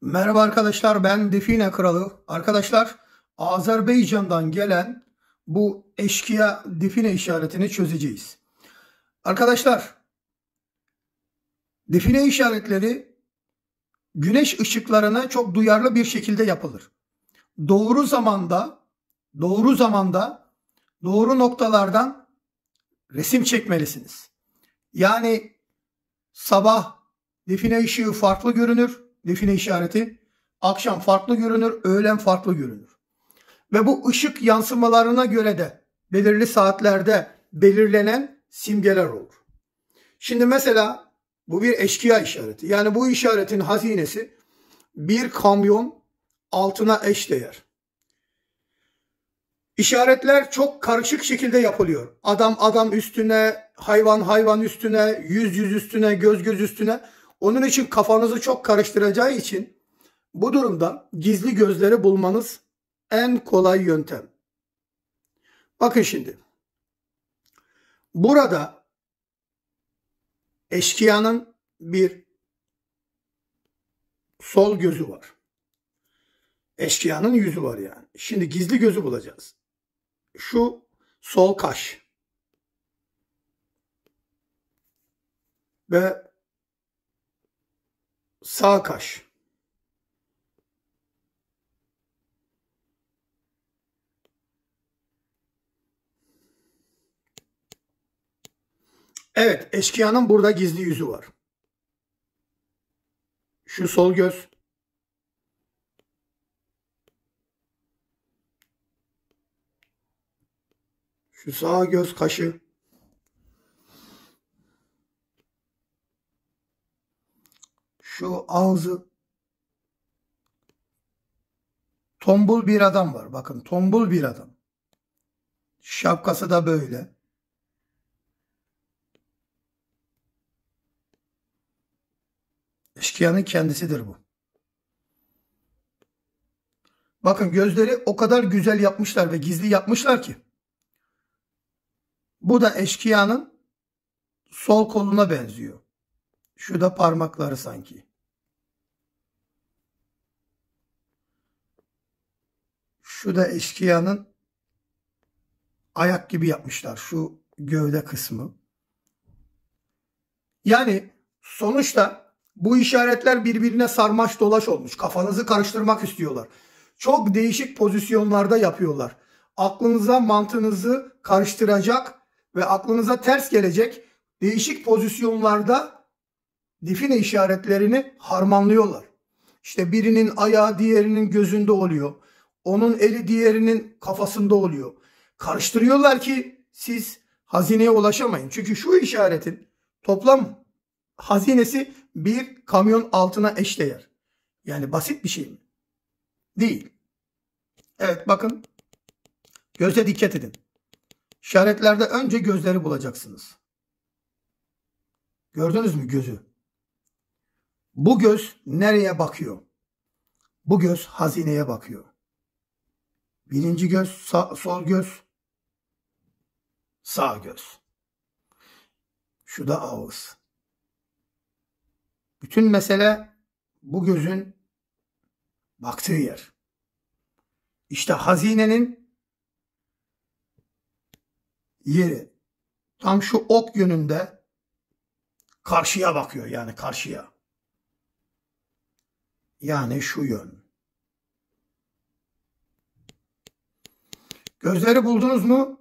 Merhaba arkadaşlar, ben Define Kralı. Arkadaşlar, Azerbaycan'dan gelen bu eşkıya define işaretini çözeceğiz. Arkadaşlar, define işaretleri güneş ışıklarına çok duyarlı bir şekilde yapılır. Doğru zamanda, doğru zamanda, doğru noktalardan resim çekmelisiniz. Yani sabah define ışığı farklı görünür, define işareti. Akşam farklı görünür, öğlen farklı görünür. Ve bu ışık yansımalarına göre de belirli saatlerde belirlenen simgeler olur. Şimdi mesela bu bir eşkıya işareti. Yani bu işaretin hazinesi bir kamyon altına eşdeğer. İşaretler çok karışık şekilde yapılıyor. Adam üstüne, hayvan üstüne, yüz üstüne, göz üstüne. Onun için kafanızı çok karıştıracağı için bu durumda gizli gözleri bulmanız en kolay yöntem. Bakın şimdi. Burada eşkıyanın bir sol gözü var. Eşkıyanın yüzü var yani. Şimdi gizli gözü bulacağız. Şu sol kaş. Ve sağ kaş. Evet, eşkıyanın burada gizli yüzü var. Şu sol göz. Şu sağ göz kaşı. Şu ağzı. Tombul bir adam var. Bakın, tombul bir adam. Şapkası da böyle. Eşkıyanın kendisidir bu. Bakın, gözleri o kadar güzel yapmışlar ve gizli yapmışlar ki. Bu da eşkıyanın sol koluna benziyor. Şu da parmakları sanki. Şu da eşkıyanın ayak gibi yapmışlar. Şu gövde kısmı. Yani sonuçta bu işaretler birbirine sarmaş dolaş olmuş. Kafanızı karıştırmak istiyorlar. Çok değişik pozisyonlarda yapıyorlar. Aklınıza, mantığınızı karıştıracak ve aklınıza ters gelecek değişik pozisyonlarda define işaretlerini harmanlıyorlar. İşte birinin ayağı diğerinin gözünde oluyor. Onun eli diğerinin kafasında oluyor. Karıştırıyorlar ki siz hazineye ulaşamayın. Çünkü şu işaretin toplam hazinesi bir kamyon altına eşdeğer. Yani basit bir şey mi? Değil. Evet, bakın. Göze dikkat edin. İşaretlerde önce gözleri bulacaksınız. Gördünüz mü gözü? Bu göz nereye bakıyor? Bu göz hazineye bakıyor. Birinci göz, sol göz, sağ göz. Şu da ağız. Bütün mesele bu gözün baktığı yer. İşte hazinenin yeri tam şu ok yönünde karşıya bakıyor, yani karşıya. Yani şu yön. Gözleri buldunuz mu?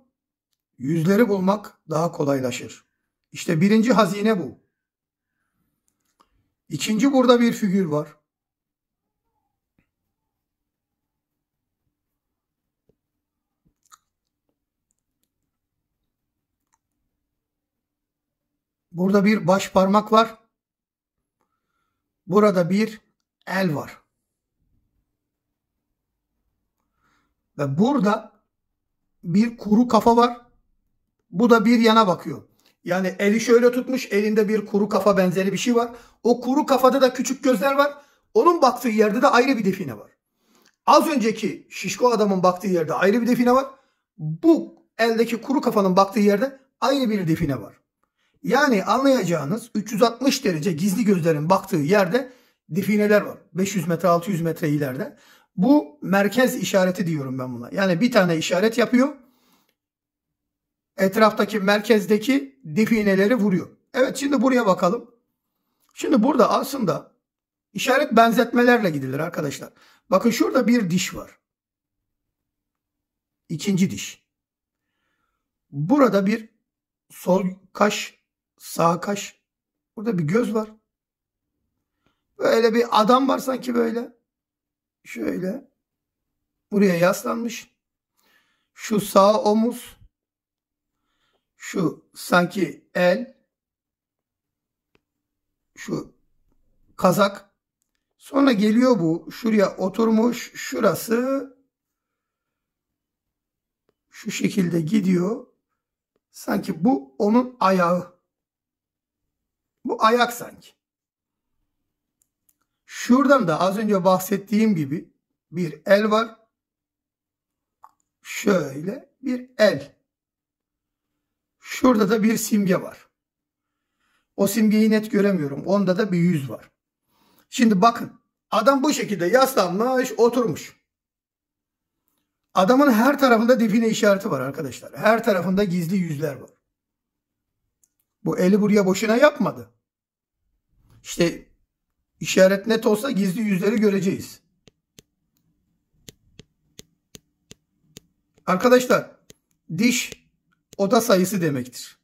Yüzleri bulmak daha kolaylaşır. İşte birinci hazine bu. İkinci, burada bir figür var. Burada bir baş parmak var. Burada bir el var. Ve burada bir kuru kafa var. Bu da bir yana bakıyor. Yani eli şöyle tutmuş, elinde bir kuru kafa benzeri bir şey var. O kuru kafada da küçük gözler var. Onun baktığı yerde de ayrı bir define var. Az önceki şişko adamın baktığı yerde ayrı bir define var. Bu eldeki kuru kafanın baktığı yerde ayrı bir define var. Yani anlayacağınız 360 derece gizli gözlerin baktığı yerde defineler var. 500 metre 600 metre ileride. Bu merkez işareti diyorum ben buna. Yani bir tane işaret yapıyor. Etraftaki merkezdeki defineleri vuruyor. Evet, şimdi buraya bakalım. Şimdi burada aslında işaret benzetmelerle gidilir arkadaşlar. Bakın şurada bir diş var. İkinci diş. Burada bir sol kaş, sağ kaş. Burada bir göz var. Böyle bir adam var sanki böyle. Şöyle. Buraya yaslanmış. Şu sağ omuz. Şu sanki el. Şu kazak. Sonra geliyor bu. Şuraya oturmuş. Şurası şu şekilde gidiyor. Sanki bu onun ayağı. Bu ayak sanki. Şuradan da az önce bahsettiğim gibi bir el var. Şöyle bir el. Şurada da bir simge var. O simgeyi net göremiyorum. Onda da bir yüz var. Şimdi bakın. Adam bu şekilde yaslanmış, oturmuş. Adamın her tarafında define işareti var arkadaşlar. Her tarafında gizli yüzler var. Bu eli buraya boşuna yapmadı. İşte işaret net olsa gizli yüzleri göreceğiz. Arkadaşlar, diş oda sayısı demektir.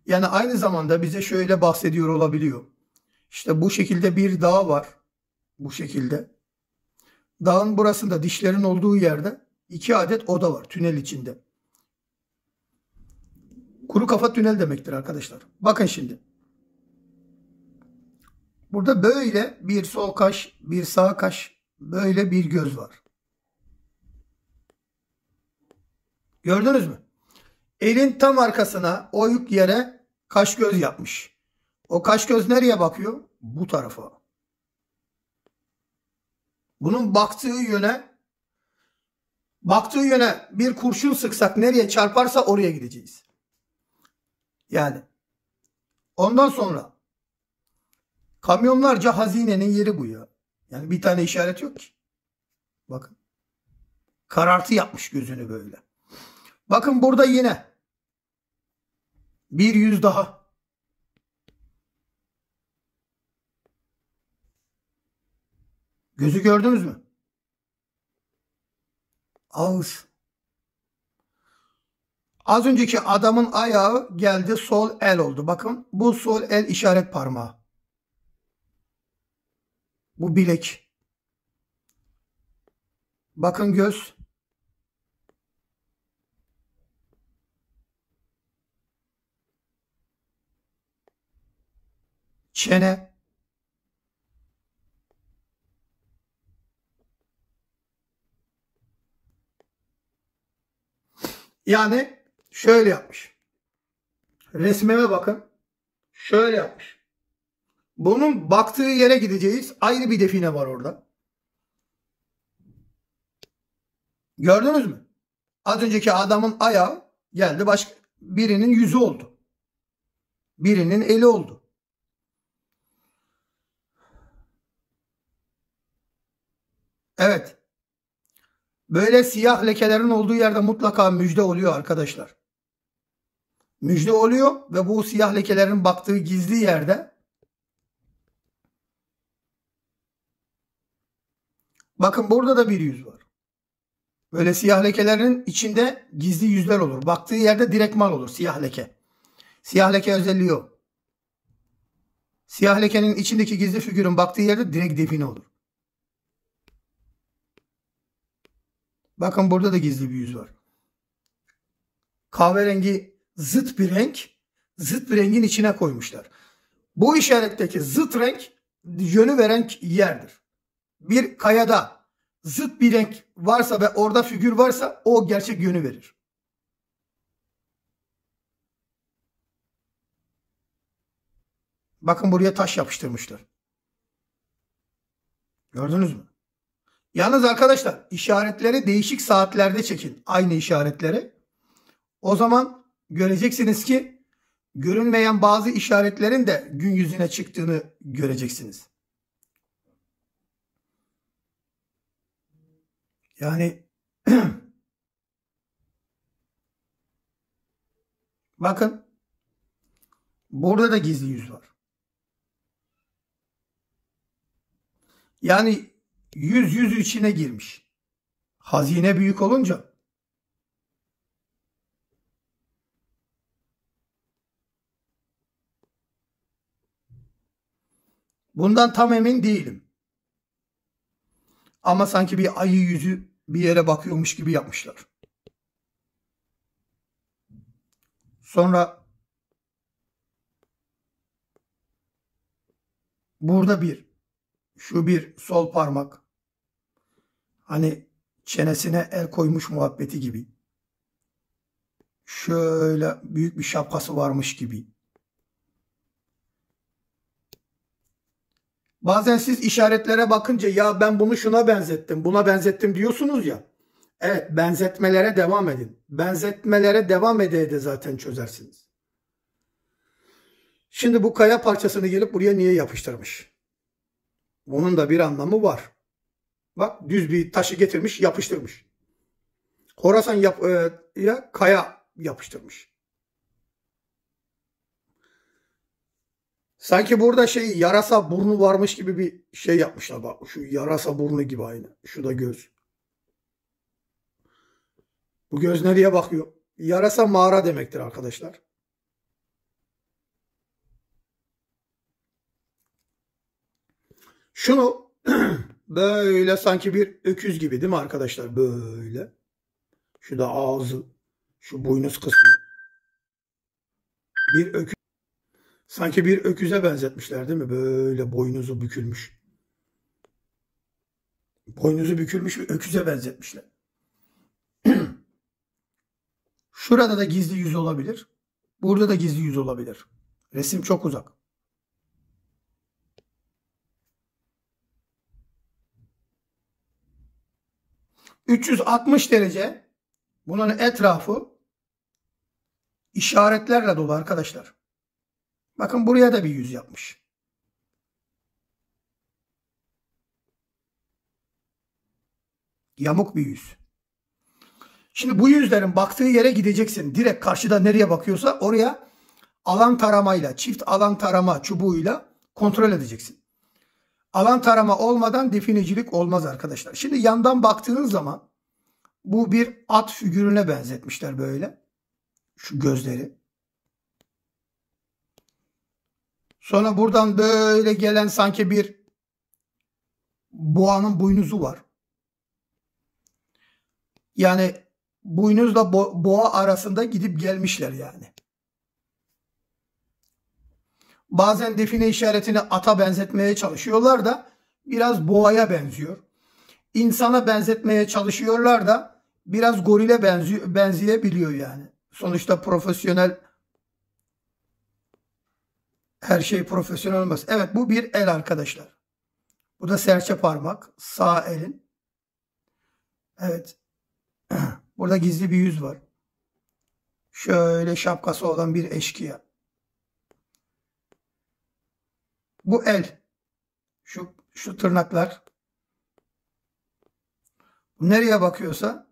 Yani aynı zamanda bize şöyle bahsediyor olabiliyor. İşte bu şekilde bir dağ var. Bu şekilde. Dağın burasında dişlerin olduğu yerde 2 adet oda var tünel içinde. Kuru kafa tünel demektir arkadaşlar. Bakın şimdi. Burada böyle bir sol kaş, bir sağ kaş, böyle bir göz var. Gördünüz mü? Elin tam arkasına oyuk yere kaş göz yapmış. O kaş göz nereye bakıyor? Bu tarafa. Bunun baktığı yöne bir kurşun sıksak nereye çarparsa oraya gideceğiz. Yani ondan sonra kamyonlarca hazinenin yeri bu ya. Yani bir tane işaret yok ki. Bakın. Karartı yapmış gözünü böyle. Bakın burada yine bir yüz daha. Gözü gördünüz mü? Ağız. Az önceki adamın ayağı geldi, sol el oldu. Bakın bu sol el işaret parmağı. Bu bilek. Bakın göz. Çene. Yani şöyle yapmış. Resmime bakın. Şöyle yapmış. Bunun baktığı yere gideceğiz. Ayrı bir define var orada. Gördünüz mü? Az önceki adamın ayağı geldi, başka birinin yüzü oldu. Birinin eli oldu. Evet. Böyle siyah lekelerin olduğu yerde mutlaka müjde oluyor arkadaşlar. Müjde oluyor ve bu siyah lekelerin baktığı gizli yerde bakın burada da bir yüz var. Böyle siyah lekelerin içinde gizli yüzler olur. Baktığı yerde direktman olur siyah leke. Siyah leke özelliği o. Siyah lekenin içindeki gizli figürün baktığı yerde direkt define olur. Bakın burada da gizli bir yüz var. Kahverengi zıt bir renk, zıt bir rengin içine koymuşlar. Bu işaretteki zıt renk yönü veren yerdir. Bir kayada zıt bir renk varsa ve orada figür varsa o gerçek yönü verir. Bakın buraya taş yapıştırmışlar. Gördünüz mü? Yalnız arkadaşlar işaretleri değişik saatlerde çekin. Aynı işaretleri. O zaman göreceksiniz ki görünmeyen bazı işaretlerin de gün yüzüne çıktığını göreceksiniz. Yani bakın burada da gizli yüz var. Yani yüz içine girmiş. Hazine büyük olunca. Bundan tam emin değilim. Ama sanki bir ayı yüzü bir yere bakıyormuş gibi yapmışlar. Sonra burada şu bir sol parmak. Hani çenesine el koymuş muhabbeti gibi. Şöyle büyük bir şapkası varmış gibi. Bazen siz işaretlere bakınca ya ben bunu şuna benzettim, buna benzettim diyorsunuz ya. Evet, benzetmelere devam edin. Benzetmelere devam ede zaten çözersiniz. Şimdi bu kaya parçasını gelip buraya niye yapıştırmış? Bunun da bir anlamı var. Bak düz bir taşı getirmiş, yapıştırmış. Horasan ya kaya yapıştırmış. Sanki burada yarasa burnu varmış gibi bir şey yapmışlar. Bak şu yarasa burnu gibi aynı. Şu da göz. Bu göz nereye bakıyor? Yarasa mağara demektir arkadaşlar. Şunu böyle sanki bir öküz gibi değil mi arkadaşlar? Böyle. Şu da ağzı. Şu boynuz kısmı. Bir öküz. Sanki bir öküze benzetmişler değil mi? Böyle boynuzu bükülmüş. Boynuzu bükülmüş bir öküze benzetmişler. Şurada da gizli yüz olabilir. Burada da gizli yüz olabilir. Resim çok uzak. ...360 derece... ...bunun etrafı... ...işaretlerle dolu arkadaşlar. Bakın buraya da bir yüz yapmış. Yamuk bir yüz. Şimdi bu yüzlerin baktığı yere gideceksin. Direkt karşıda nereye bakıyorsa oraya alan taramayla, çift alan tarama çubuğuyla kontrol edeceksin. Alan tarama olmadan definicilik olmaz arkadaşlar. Şimdi yandan baktığın zaman bu bir at figürüne benzetmişler böyle. Şu gözleri. Sonra buradan böyle gelen sanki bir boğanın boynuzu var. Yani boynuzla boğa arasında gidip gelmişler yani. Bazen define işaretini ata benzetmeye çalışıyorlar da biraz boğaya benziyor. İnsana benzetmeye çalışıyorlar da biraz gorile benzeyebiliyor yani. Sonuçta profesyonel, her şey profesyonel olmaz. Evet, bu bir el arkadaşlar. Bu da serçe parmak. Sağ elin. Evet. Burada gizli bir yüz var. Şöyle şapkası olan bir eşkıya. Bu el. Şu tırnaklar. Nereye bakıyorsa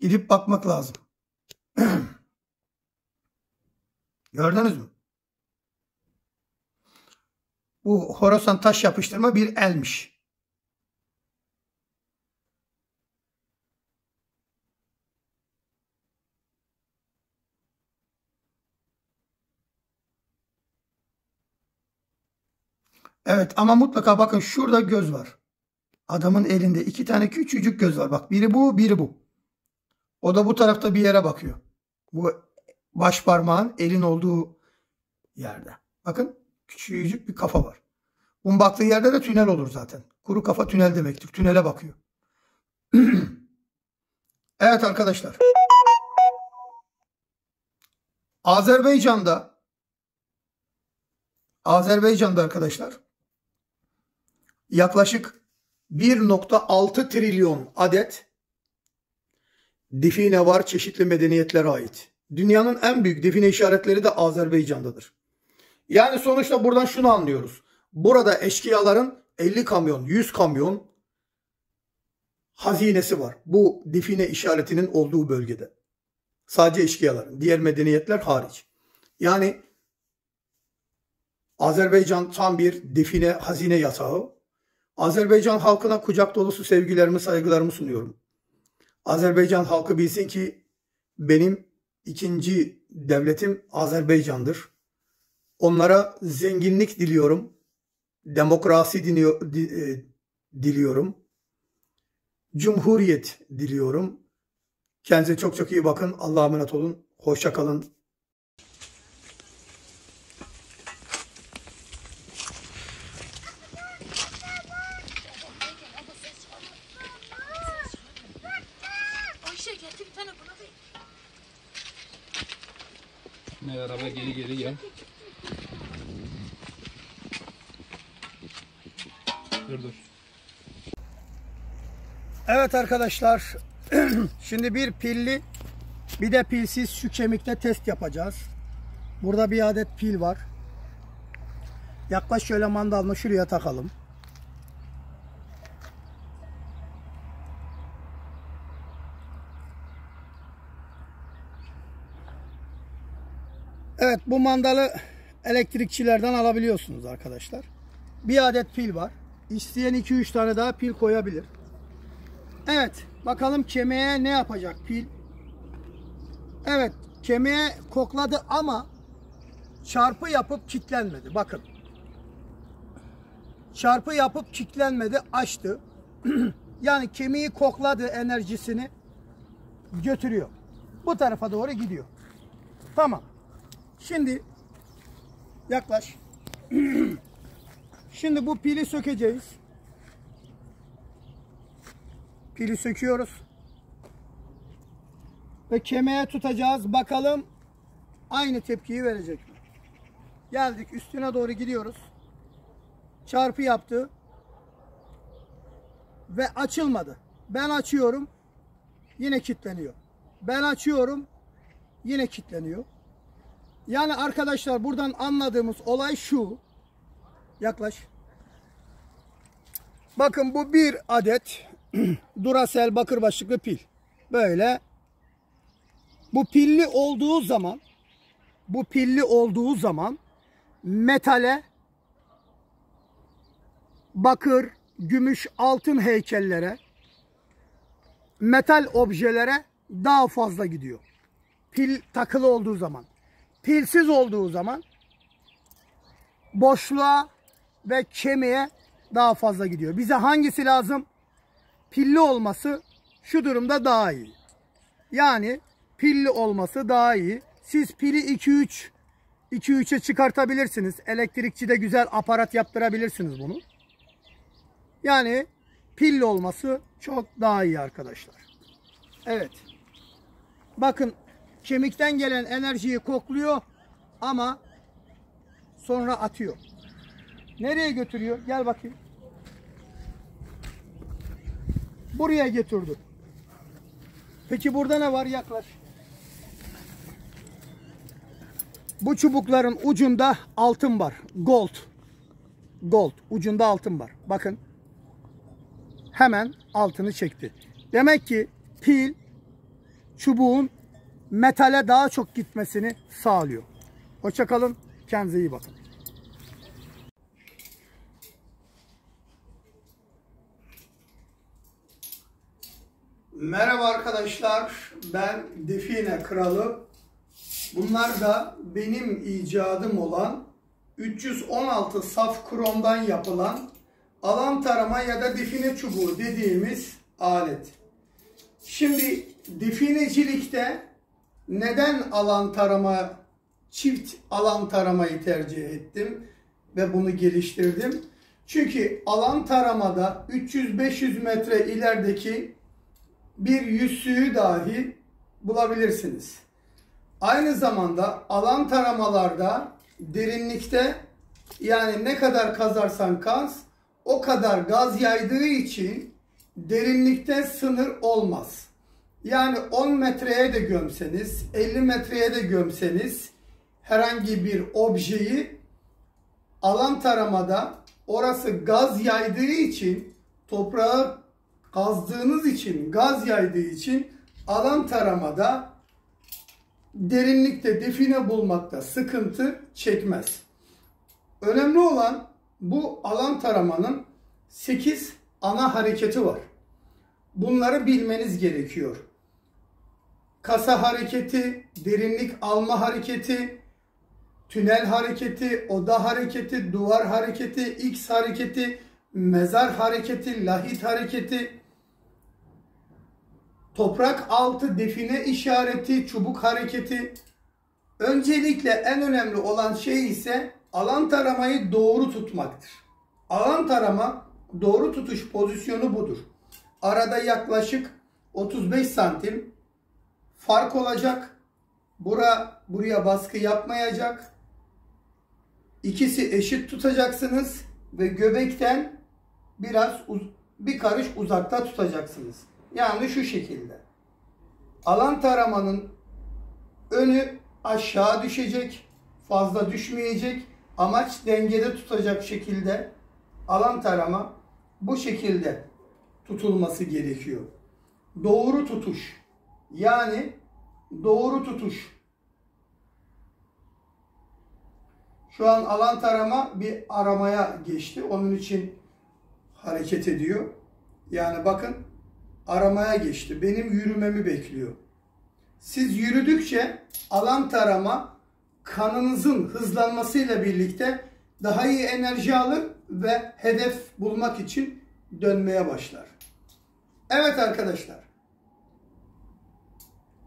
gidip bakmak lazım. Gördünüz mü? Bu Horasan taş yapıştırma bir elmiş. Evet, ama mutlaka bakın şurada göz var. Adamın elinde 2 tane küçücük göz var. Bak, biri bu, biri bu. O da bu tarafta bir yere bakıyor. Bu baş parmağın elin olduğu yerde. Bakın küçücük bir kafa var. Bunun baktığı yerde de tünel olur zaten. Kuru kafa tünel demektir. Tünele bakıyor. Evet arkadaşlar. Azerbaycan'da arkadaşlar yaklaşık 1,6 trilyon adet define var, çeşitli medeniyetlere ait. Dünyanın en büyük define işaretleri de Azerbaycan'dadır. Yani sonuçta buradan şunu anlıyoruz. Burada eşkıyaların 50 kamyon, 100 kamyon hazinesi var. Bu define işaretinin olduğu bölgede. Sadece eşkıyaların, diğer medeniyetler hariç. Yani Azerbaycan tam bir define hazine yatağı. Azerbaycan halkına kucak dolusu sevgilerimi, saygılarımı sunuyorum. Azerbaycan halkı bilsin ki benim ikinci devletim Azerbaycan'dır. Onlara zenginlik diliyorum. Demokrasi diliyorum. Cumhuriyet diliyorum. Kendinize çok çok iyi bakın. Allah'a emanet olun. Hoşça kalın. Ne araba geri gel. Dur. Evet arkadaşlar. Şimdi bir pilli bir de pilsiz şu kemikte test yapacağız. Burada bir adet pil var. Yaklaş şöyle mandalını şuraya takalım. Evet, bu mandalı elektrikçilerden alabiliyorsunuz arkadaşlar. Bir adet pil var. İsteyen 2-3 tane daha pil koyabilir. Evet, bakalım kemiğe ne yapacak pil? Evet, kemiğe kokladı ama çarpı yapıp kilitlenmedi. Bakın. Çarpı yapıp kilitlenmedi, açtı. Yani kemiği kokladı, enerjisini götürüyor. Bu tarafa doğru gidiyor. Tamam. Şimdi yaklaş. Şimdi bu pili sökeceğiz. Pili söküyoruz. Ve kemiğe tutacağız. Bakalım aynı tepkiyi verecek mi? Geldik, üstüne doğru gidiyoruz. Çarpı yaptı. Ve açılmadı. Ben açıyorum. Yine kilitleniyor. Ben açıyorum. Yine kilitleniyor. Yani arkadaşlar buradan anladığımız olay şu. Yaklaş. Bakın bu bir adet Duracell bakır başlıklı pil. Böyle. Bu pilli olduğu zaman metale, bakır, gümüş, altın heykellere, metal objelere daha fazla gidiyor. Pil takılı olduğu zaman. Pilsiz olduğu zaman boşluğa ve kemiğe daha fazla gidiyor. Bize hangisi lazım? Pilli olması şu durumda daha iyi. Yani pilli olması daha iyi. Siz pili 2-3'e çıkartabilirsiniz. Elektrikçide güzel aparat yaptırabilirsiniz bunu. Yani pilli olması çok daha iyi arkadaşlar. Evet. Bakın, kemikten gelen enerjiyi kokluyor ama sonra atıyor. Nereye götürüyor? Gel bakayım. Buraya götürdü. Peki burada ne var? Yaklaş. Bu çubukların ucunda altın var. Gold. Gold. Ucunda altın var. Bakın. Hemen altını çekti. Demek ki pil çubuğun metale daha çok gitmesini sağlıyor. Hoşça kalın. Kendinize iyi bakın. Merhaba arkadaşlar. Ben Define Kralı. Bunlar da benim icadım olan 316 saf kromdan yapılan alan tarama ya da define çubuğu dediğimiz alet. Şimdi definecilikte neden alan tarama, çift alan taramayı tercih ettim ve bunu geliştirdim? Çünkü alan taramada 300-500 metre ilerideki bir yüzüğü dahi bulabilirsiniz. Aynı zamanda alan taramalarda derinlikte, yani ne kadar kazarsan kaz o kadar gaz yaydığı için derinlikte sınır olmaz. Yani 10 metreye de gömseniz, 50 metreye de gömseniz herhangi bir objeyi alan taramada orası gaz yaydığı için toprağı kazdığınız için, gaz yaydığı için alan taramada derinlikte define bulmakta sıkıntı çekmez. Önemli olan bu alan taramanın 8 ana hareketi var. Bunları bilmeniz gerekiyor. Kasa hareketi, derinlik alma hareketi, tünel hareketi, oda hareketi, duvar hareketi, X hareketi, mezar hareketi, lahit hareketi, toprak altı define işareti, çubuk hareketi. Öncelikle en önemli olan şey ise alan taramayı doğru tutmaktır. Alan tarama doğru tutuş pozisyonu budur. Arada yaklaşık 35 santim fark olacak. Buraya baskı yapmayacak. İkisi eşit tutacaksınız ve göbekten bir karış uzakta tutacaksınız. Yani şu şekilde. Alan taramanın önü aşağı düşecek, fazla düşmeyecek. Amaç dengede tutacak şekilde alan tarama bu şekilde tutulması gerekiyor. Doğru tutuş. Yani doğru tutuş. Şu an alan tarama bir aramaya geçti. Onun için hareket ediyor. Yani bakın aramaya geçti. Benim yürümemi bekliyor. Siz yürüdükçe alan tarama kanınızın hızlanmasıyla birlikte daha iyi enerji alır ve hedef bulmak için dönmeye başlar. Evet arkadaşlar.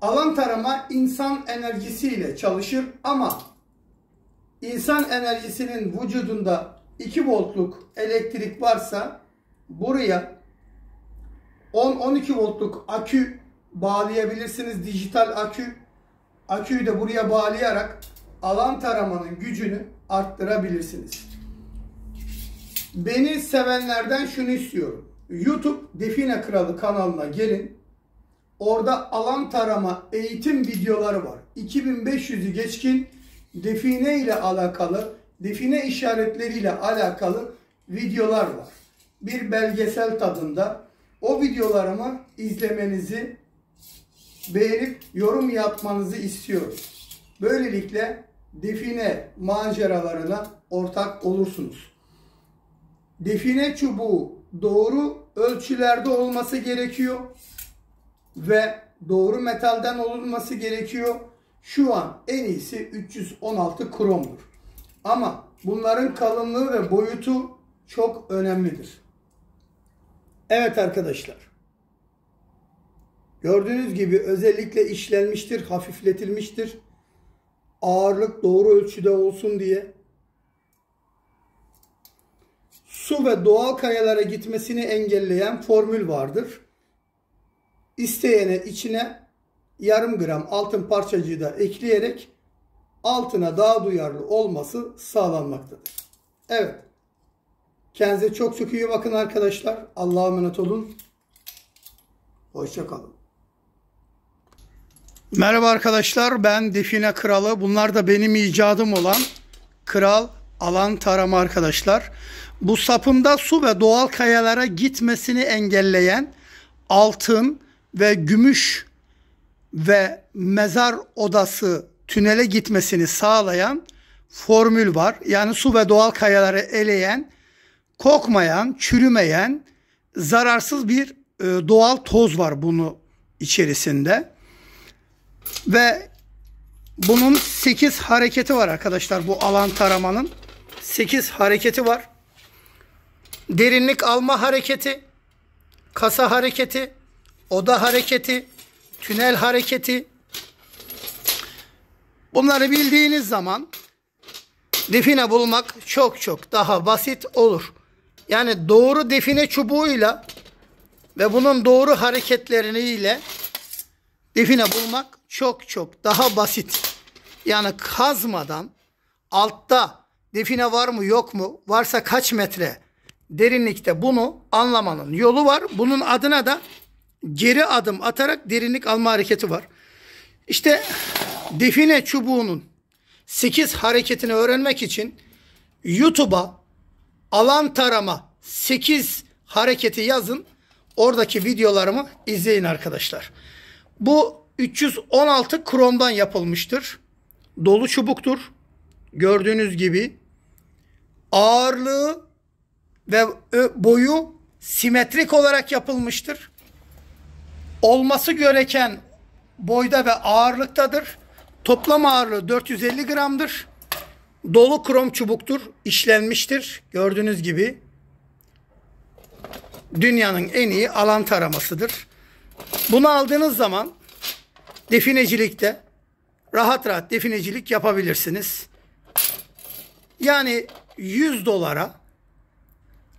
Alan tarama insan enerjisiyle çalışır ama insan enerjisinin vücudunda 2 voltluk elektrik varsa buraya 10-12 voltluk akü bağlayabilirsiniz. Dijital akü. Aküyü de buraya bağlayarak alan taramanın gücünü arttırabilirsiniz. Beni sevenlerden şunu istiyorum. YouTube Define Kralı kanalına gelin. Orada alan tarama eğitim videoları var. 2500'ü geçkin define ile alakalı, define işaretleriyle alakalı videolar var. Bir belgesel tadında. O videolarımı izlemenizi, beğenip yorum yapmanızı istiyorum. Böylelikle define maceralarına ortak olursunuz. Define çubuğu doğru ölçülerde olması gerekiyor ve doğru metalden olunması gerekiyor. Şu an en iyisi 316 kromdur. Ama bunların kalınlığı ve boyutu çok önemlidir. Evet arkadaşlar. Gördüğünüz gibi özellikle işlenmiştir, hafifletilmiştir. Ağırlık doğru ölçüde olsun diye. Su ve doğal kayalara gitmesini engelleyen formül vardır. İsteyene içine yarım gram altın parçacığı da ekleyerek altına daha duyarlı olması sağlanmaktadır. Evet. Kendinize çok çok iyi bakın arkadaşlar. Allah'a emanet olun. Hoşça kalın. Merhaba arkadaşlar. Ben Define Kralı. Bunlar da benim icadım olan Kral Alan Tarama arkadaşlar. Bu sapında su ve doğal kayalara gitmesini engelleyen altın ve gümüş ve mezar odası tünele gitmesini sağlayan formül var. Yani su ve doğal kayaları eleyen, kokmayan, çürümeyen, zararsız bir doğal toz var bunun içerisinde. Ve bunun 8 hareketi var arkadaşlar. Bu alan taramanın 8 hareketi var. Derinlik alma hareketi, kasa hareketi, oda hareketi, tünel hareketi. Bunları bildiğiniz zaman define bulmak çok çok daha basit olur. Yani doğru define çubuğuyla ve bunun doğru hareketleriyle define bulmak çok çok daha basit. Yani kazmadan altta define var mı yok mu, varsa kaç metre derinlikte, bunu anlamanın yolu var. Bunun adına da geri adım atarak derinlik alma hareketi var. İşte define çubuğunun 8 hareketini öğrenmek için YouTube'a alan tarama 8 hareketi yazın. Oradaki videolarımı izleyin arkadaşlar. Bu 316 kromdan yapılmıştır. Dolu çubuktur. Gördüğünüz gibi ağırlığı ve boyu simetrik olarak yapılmıştır. Olması gereken boyda ve ağırlıktadır. Toplam ağırlığı 450 gramdır. Dolu krom çubuktur. İşlenmiştir. Gördüğünüz gibi dünyanın en iyi alan taramasıdır. Bunu aldığınız zaman definecilikte rahat rahat definecilik yapabilirsiniz. Yani 100 dolara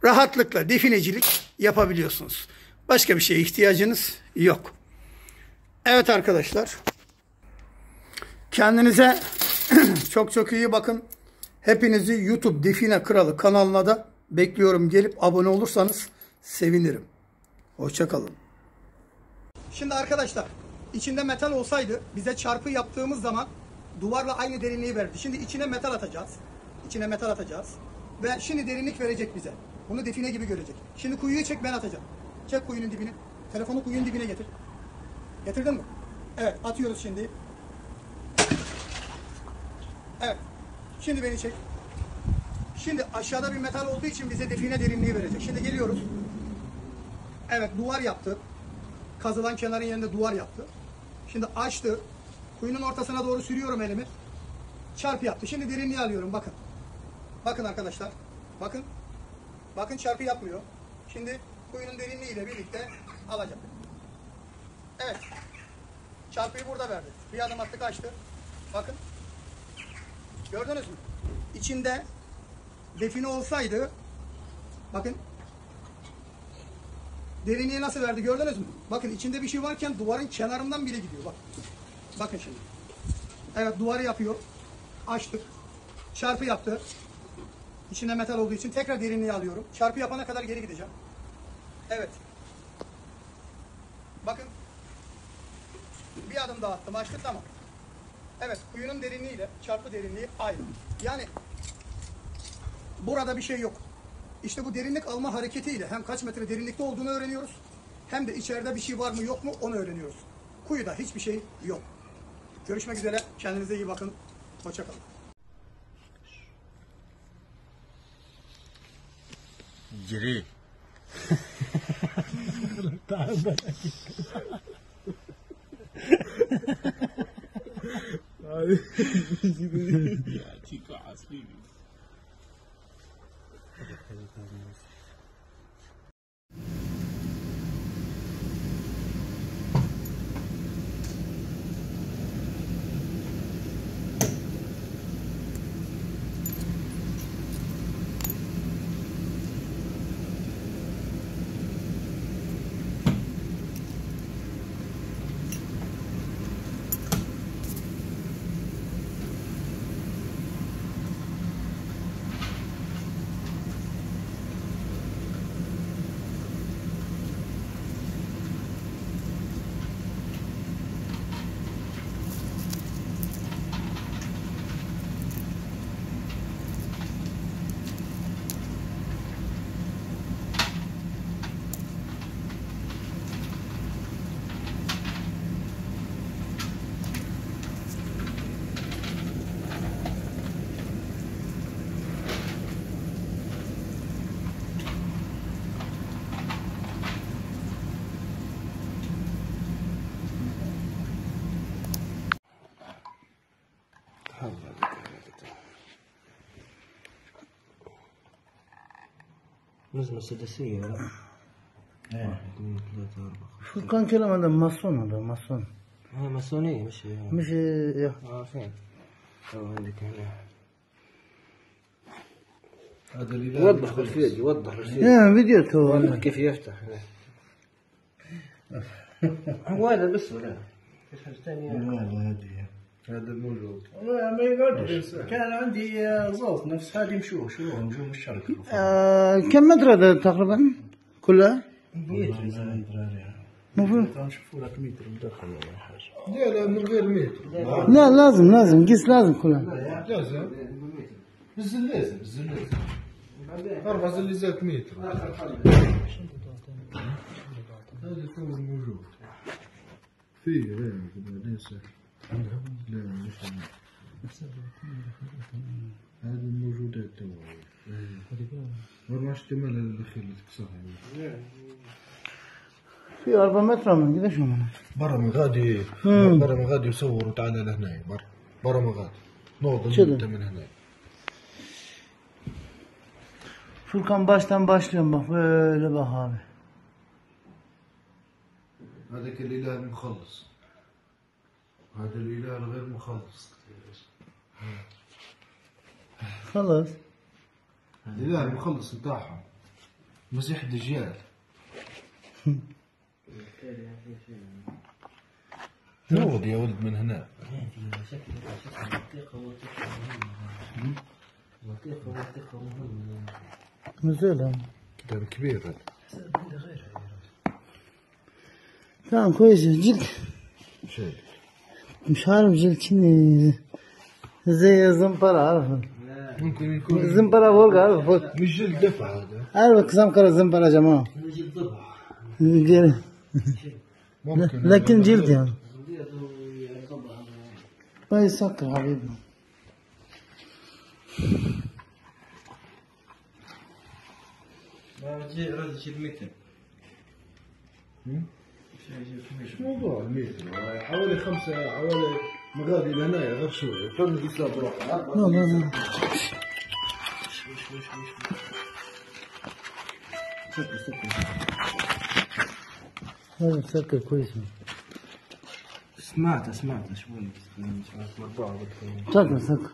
rahatlıkla definecilik yapabiliyorsunuz. Başka bir şeye ihtiyacınız yok. Evet arkadaşlar. Kendinize çok çok iyi bakın. Hepinizi YouTube Define Kralı kanalına da bekliyorum. Gelip abone olursanız sevinirim. Hoşça kalın. Şimdi arkadaşlar, içinde metal olsaydı bize çarpı yaptığımız zaman duvarla aynı derinliği verirdi. Şimdi içine metal atacağız. İçine metal atacağız. Ve şimdi derinlik verecek bize. Bunu define gibi görecek. Şimdi kuyuyu çek, ben atacağım. Çek kuyunun dibini. Telefonu kuyunun dibine getir. Getirdin mi? Evet, atıyoruz şimdi. Evet. Şimdi beni çek. Şimdi aşağıda bir metal olduğu için bize define derinliği verecek. Şimdi geliyoruz. Evet, duvar yaptı. Kazılan kenarın yerinde duvar yaptı. Şimdi açtı. Kuyunun ortasına doğru sürüyorum elimi. Çarpı yaptı. Şimdi derinliği alıyorum. Bakın. Bakın arkadaşlar. Bakın. Bakın çarpı yapmıyor. Şimdi kuyunun derinliğiyle birlikte alacağım. Evet. Çarpıyı burada verdi. Bir adım attık, açtı. Bakın. Gördünüz mü? İçinde define olsaydı, bakın, derinliği nasıl verdi gördünüz mü? Bakın içinde bir şey varken duvarın kenarından bile gidiyor. Bak. Bakın şimdi. Evet, duvarı yapıyor. Açtık. Çarpı yaptı. İçinde metal olduğu için tekrar derinliği alıyorum. Çarpı yapana kadar geri gideceğim. Evet. Bakın. Bir adım daha attım. Açtık, tamam. Evet, kuyunun derinliğiyle çarpı derinliği aynı. Yani burada bir şey yok. İşte bu derinlik alma hareketiyle hem kaç metre derinlikte olduğunu öğreniyoruz, hem de içeride bir şey var mı yok mu onu öğreniyoruz. Kuyuda hiçbir şey yok. Görüşmek üzere. Kendinize iyi bakın. Hoşça kalın. Giri. Ya chico, así. نجمة سداسية لا؟ واحد اثنين ثلاثة أربعة. شو كان كلام هذا ماسون، هذا ماسون ماسونية مش يا فين؟ عندك هنا. هذا اللي وضح بالفيديو، وضح بالفيديو. يا فيديو تو وضح كيف يفتح هنا. هو هذا بس ولا؟ في حاجة ثانية؟ هذا الموجود. ما يقدر. كان عندي زوط نفس هذه مشوش نجوم الشرق. كم متر هذا تقريبا كلها؟ المفروض نشوفوا لك متر مدخل ولا حاجة. لا من غير متر. لا لازم قيس لازم كلها. لازم. بالزلازل بالزلازل. 4 زلازات متر. تو موجود فيه لا ليس لا مش هذه الموجودات تو والله احتمال الاخير اللي تكسرها في 4 متر من قديش من برا من غادي يصور وتعالى لهنا برا من غادي نوض Şöyle. من هنا Furkan baştan başlıyorum bak böyle bak abi. هذاك الاله المخلص هذا الاله الغير مخلص خلاص. الاله المخلص نتاعهم مسيح دجال نوض يا ولد من هنا Güzel ama. كتاب كبير هذا Tamam koyacağız. Cilt. شايف مش عارف جلد شنو زي زنبرة عارفه. ممكن يكون زنبرة فوق عارف فوق. مش جلد دفع هذا عارف زنبرة زنبرة يا جماعة. ممكن لكن جلد يعني. ما يسكر حبيبي. مش موضوع المتر حوالي 5 حوالي مغادي لهنا غير شوية كم الإسلام بروح لا لا لا. هذا سكر كويس. سمعت شوي سكر سكر.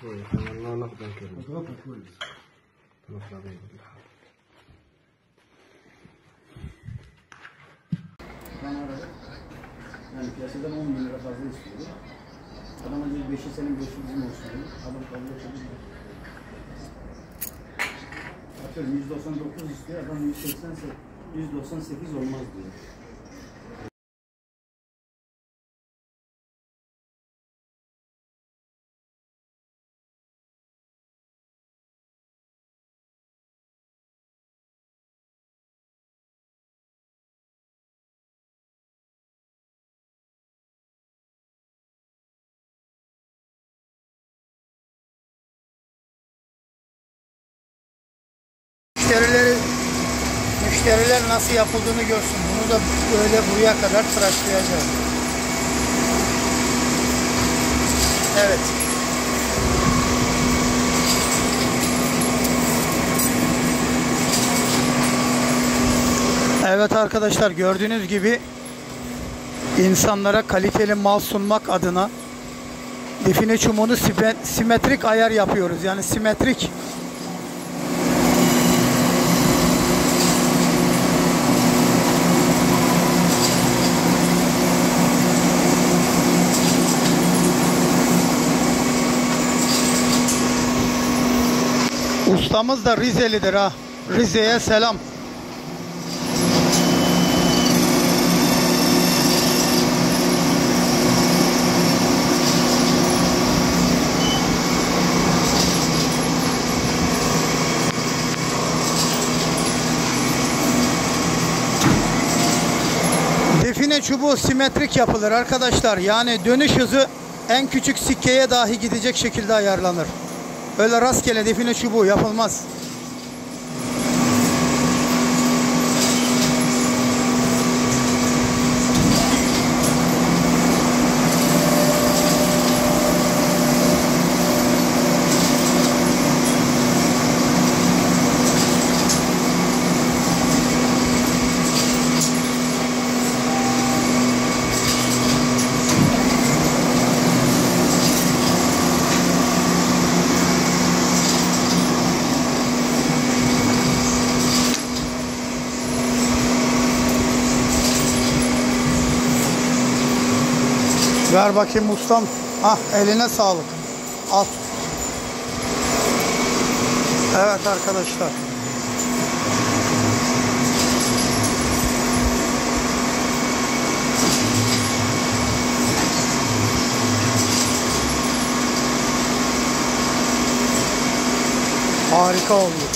شوية خلينا نقدر نكمل اضغطها كويس نطلع بيه Yani piyasadan 10 bin lira fazla istiyordu. Adama diyor 5'i senin 5'i bizim olsun diyor. Adam kabul etmedi. Atıyorum 199 istiyor. Adam 198 olmaz diyor. Müşteriler nasıl yapıldığını görsün. Bunu da böyle buraya kadar tıraşlayacağız. Evet. Evet arkadaşlar, gördüğünüz gibi insanlara kaliteli mal sunmak adına define çubuğunu simetrik ayar yapıyoruz. Yani simetrik. Ustamız da Rizelidir ha. Rize'ye selam. Define çubuğu simetrik yapılır arkadaşlar. Yani dönüş hızı en küçük sikkeye dahi gidecek şekilde ayarlanır. Öyle rastgele define çubuğu yapılmaz. Ver bakayım ustam. Ah, eline sağlık. Al. Evet arkadaşlar. Harika oldu.